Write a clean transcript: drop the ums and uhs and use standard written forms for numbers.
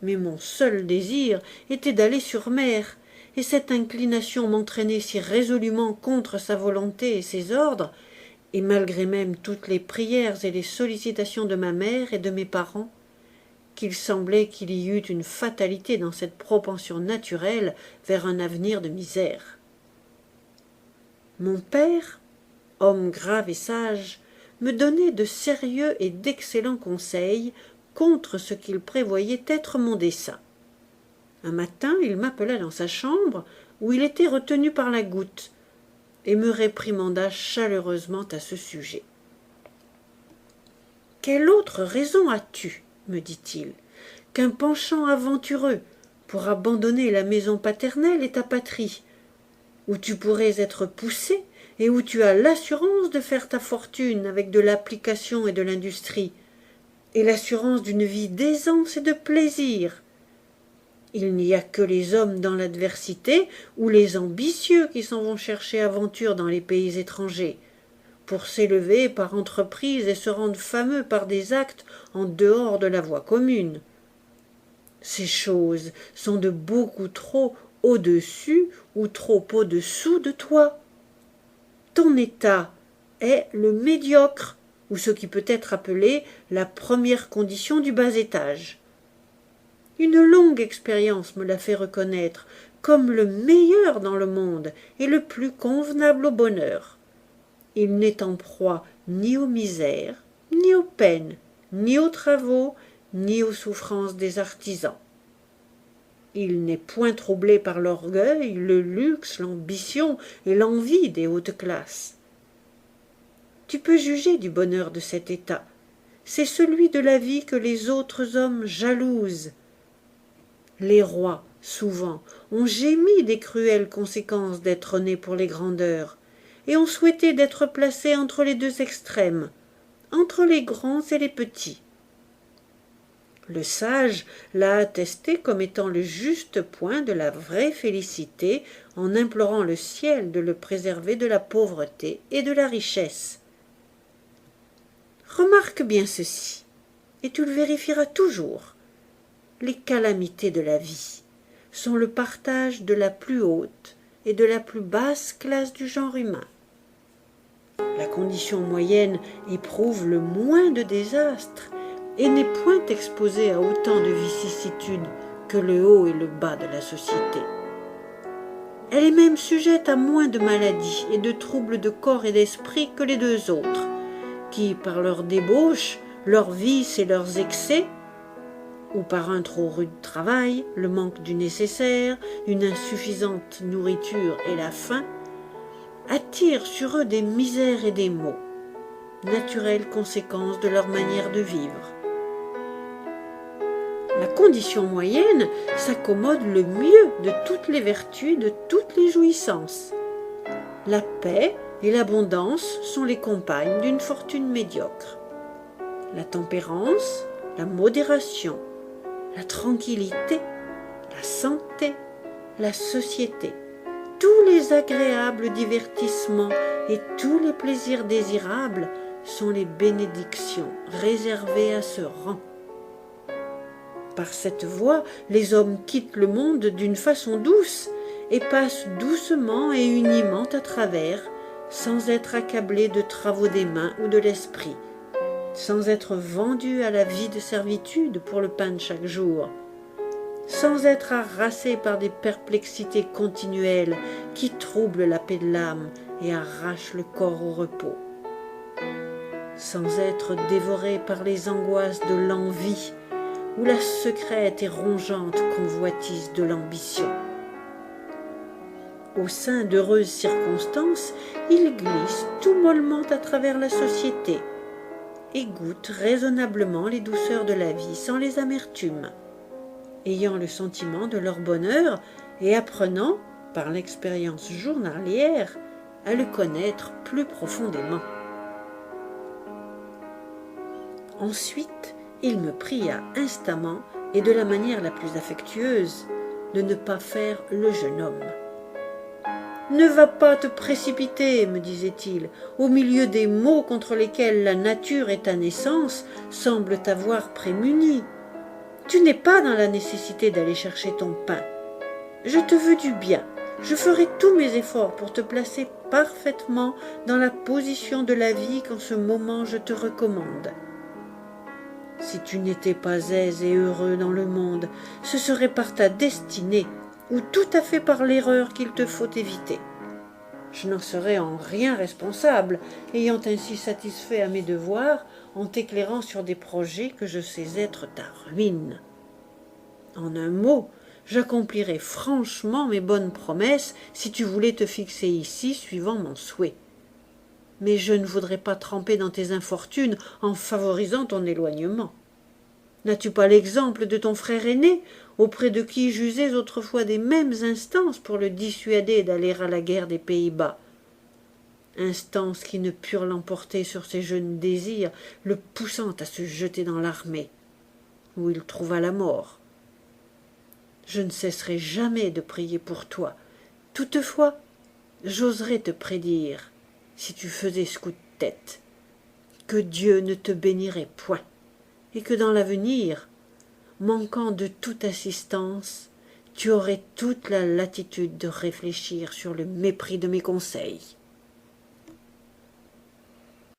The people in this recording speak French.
mais mon seul désir était d'aller sur mer, et cette inclination m'entraînait si résolument contre sa volonté et ses ordres, et malgré même toutes les prières et les sollicitations de ma mère et de mes parents, qu'il semblait qu'il y eût une fatalité dans cette propension naturelle vers un avenir de misère. Mon père, homme grave et sage, me donnait de sérieux et d'excellents conseils contre ce qu'il prévoyait être mon dessein. Un matin, il m'appela dans sa chambre, où il était retenu par la goutte, et me réprimanda chaleureusement à ce sujet. « Quelle autre raison as-tu, me dit-il, qu'un penchant aventureux pour abandonner la maison paternelle et ta patrie, où tu pourrais être poussé et où tu as l'assurance de faire ta fortune avec de l'application et de l'industrie, et l'assurance d'une vie d'aisance et de plaisir. Il n'y a que les hommes dans l'adversité ou les ambitieux qui s'en vont chercher aventure dans les pays étrangers, pour s'élever par entreprise et se rendre fameux par des actes en dehors de la voie commune. Ces choses sont de beaucoup trop au-dessus ou trop au-dessous de toi. Ton état est le médiocre, ou ce qui peut être appelé la première condition du bas étage. Une longue expérience me l'a fait reconnaître comme le meilleur dans le monde et le plus convenable au bonheur. Il n'est en proie ni aux misères, ni aux peines, ni aux travaux, ni aux souffrances des artisans. Il n'est point troublé par l'orgueil, le luxe, l'ambition et l'envie des hautes classes. Tu peux juger du bonheur de cet état. C'est celui de la vie que les autres hommes jalousent. Les rois, souvent, ont gémi des cruelles conséquences d'être nés pour les grandeurs, et ont souhaité d'être placés entre les deux extrêmes, entre les grands et les petits. Le sage l'a attesté comme étant le juste point de la vraie félicité en implorant le ciel de le préserver de la pauvreté et de la richesse. Remarque bien ceci, et tu le vérifieras toujours. Les calamités de la vie sont le partage de la plus haute et de la plus basse classe du genre humain. La condition moyenne éprouve le moins de désastres et n'est point exposée à autant de vicissitudes que le haut et le bas de la société. Elle est même sujette à moins de maladies et de troubles de corps et d'esprit que les deux autres, qui, par leurs débauches, leurs vices et leurs excès, ou par un trop rude travail, le manque du nécessaire, une insuffisante nourriture et la faim, attirent sur eux des misères et des maux, naturelles conséquences de leur manière de vivre. La condition moyenne s'accommode le mieux de toutes les vertus, de toutes les jouissances. La paix et l'abondance sont les compagnes d'une fortune médiocre. La tempérance, la modération, la tranquillité, la santé, la société, tous les agréables divertissements et tous les plaisirs désirables sont les bénédictions réservées à ce rang. Par cette voie, les hommes quittent le monde d'une façon douce et passent doucement et uniment à travers, sans être accablés de travaux des mains ou de l'esprit, sans être vendus à la vie de servitude pour le pain de chaque jour, sans être harassés par des perplexités continuelles qui troublent la paix de l'âme et arrachent le corps au repos, sans être dévorés par les angoisses de l'envie ou la secrète et rongeante convoitise de l'ambition. Au sein d'heureuses circonstances, ils glissent tout mollement à travers la société et goûtent raisonnablement les douceurs de la vie sans les amertumes, ayant le sentiment de leur bonheur et apprenant, par l'expérience journalière, à le connaître plus profondément. Ensuite, il me pria instamment, et de la manière la plus affectueuse, de ne pas faire le jeune homme. « Ne va pas te précipiter, me disait-il, au milieu des maux contre lesquels la nature et ta naissance semblent t'avoir prémuni. Tu n'es pas dans la nécessité d'aller chercher ton pain. Je te veux du bien. Je ferai tous mes efforts pour te placer parfaitement dans la position de la vie qu'en ce moment je te recommande. Si tu n'étais pas aise et heureux dans le monde, ce serait par ta destinée ou tout à fait par l'erreur qu'il te faut éviter. Je n'en serais en rien responsable, ayant ainsi satisfait à mes devoirs en t'éclairant sur des projets que je sais être ta ruine. En un mot, j'accomplirais franchement mes bonnes promesses si tu voulais te fixer ici suivant mon souhait. Mais je ne voudrais pas tremper dans tes infortunes en favorisant ton éloignement. N'as-tu pas l'exemple de ton frère aîné, auprès de qui j'usais autrefois des mêmes instances pour le dissuader d'aller à la guerre des Pays-Bas, instances qui ne purent l'emporter sur ses jeunes désirs, le poussant à se jeter dans l'armée, où il trouva la mort. Je ne cesserai jamais de prier pour toi. Toutefois, j'oserais te prédire, si tu faisais ce coup de tête, que Dieu ne te bénirait point, et que dans l'avenir, manquant de toute assistance, tu aurais toute la latitude de réfléchir sur le mépris de mes conseils.